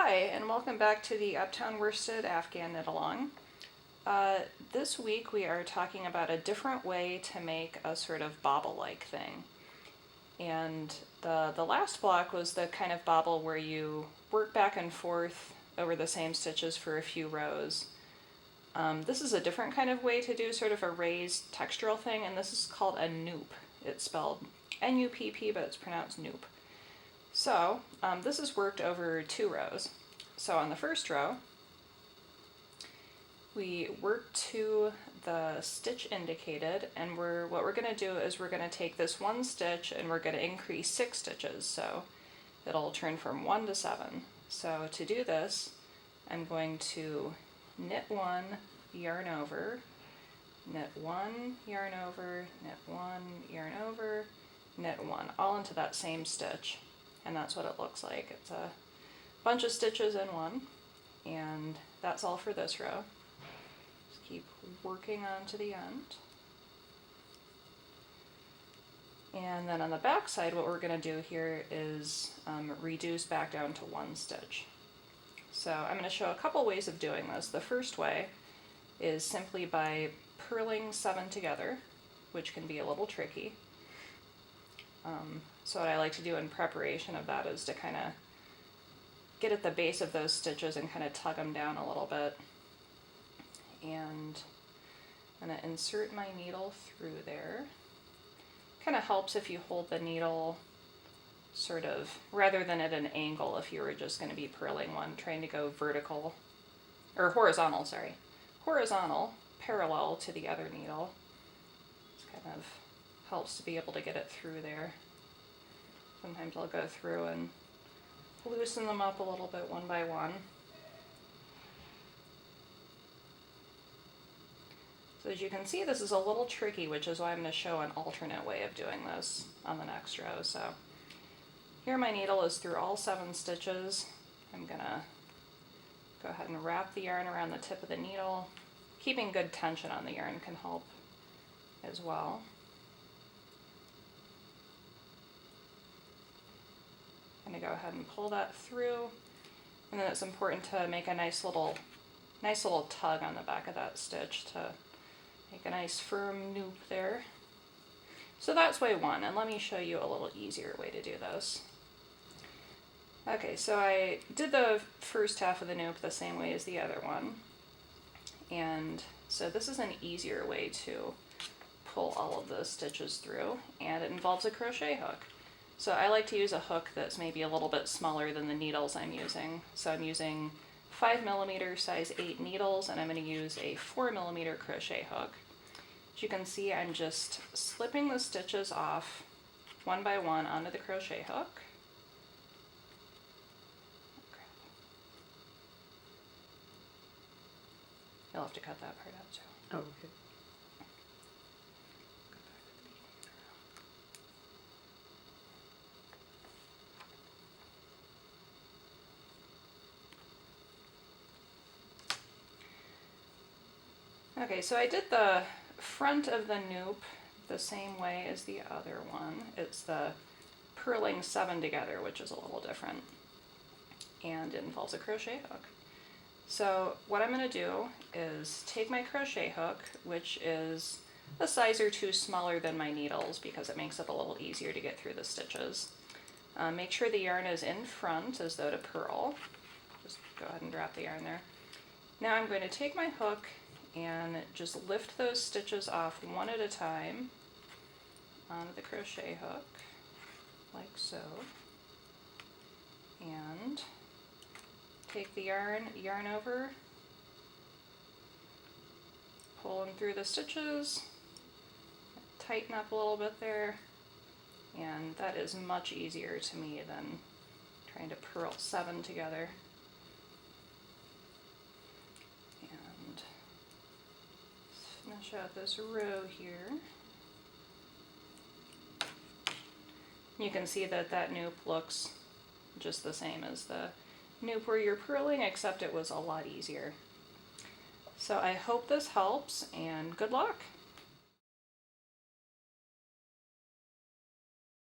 Hi, and welcome back to the Uptown Worsted Afghan Knitalong. This week we are talking about a different way to make a sort of bobble-like thing. And the last block was the kind of bobble where you work back and forth over the same stitches for a few rows. This is a different kind of way to do sort of a raised textural thing, and this is called a Nupp. It's spelled N-U-P-P, but it's pronounced Nupp. So this is worked over 2 rows. So on the first row, we work to the stitch indicated, and what we're going to do is we're going to take this one stitch and we're going to increase 6 stitches, so it'll turn from 1 to 7. So to do this, I'm going to knit 1, yarn over, knit 1, yarn over, knit 1, yarn over, knit 1, all into that same stitch. And that's what it looks like. It's a bunch of stitches in one, and that's all for this row. Just keep working on to the end. And then on the back side, what we're going to do here is reduce back down to 1 stitch. So I'm going to show a couple ways of doing this. The first way is simply by purling 7 together, which can be a little tricky. So what I like to do in preparation of that is to kind of get at the base of those stitches and kind of tug them down a little bit. And I'm going to insert my needle through there. Kind of helps if you hold the needle sort of, rather than at an angle if you were just going to be purling one, trying to go vertical, or horizontal, sorry. Horizontal, parallel to the other needle. This kind of helps to be able to get it through there. Sometimes I'll go through and loosen them up a little bit one by one. So as you can see, this is a little tricky, which is why I'm going to show an alternate way of doing this on the next row. So here my needle is through all 7 stitches. I'm going to go ahead and wrap the yarn around the tip of the needle. Keeping good tension on the yarn can help as well. I'm going to go ahead and pull that through, and then it's important to make a nice little tug on the back of that stitch to make a nice firm loop there. So that's way 1, and let me show you a little easier way to do this. Okay, so I did the first half of the Nupp the same way as the other one, and so this is an easier way to pull all of those stitches through, and it involves a crochet hook. So I like to use a hook that's maybe a little bit smaller than the needles I'm using. So I'm using 5mm size 8 needles, and I'm going to use a 4mm crochet hook. As you can see, I'm just slipping the stitches off one by one onto the crochet hook. You'll have to cut that part out too. Oh, okay. Okay, so I did the front of the Nupp the same way as the other one. It's the purling 7 together, which is a little different, and it involves a crochet hook. So what I'm going to do is take my crochet hook, which is a size or 2 smaller than my needles because it makes it a little easier to get through the stitches. Make sure the yarn is in front as though to purl. Just go ahead and drop the yarn there. Now I'm going to take my hook and just lift those stitches off one at a time onto the crochet hook, like so, and take the yarn over, pull them through the stitches, tighten up a little bit there, and that is much easier to me than trying to purl 7 together. Finish out this row here. You can see that that Nupp looks just the same as the Nupp where you're purling, except it was a lot easier. So I hope this helps, and good luck!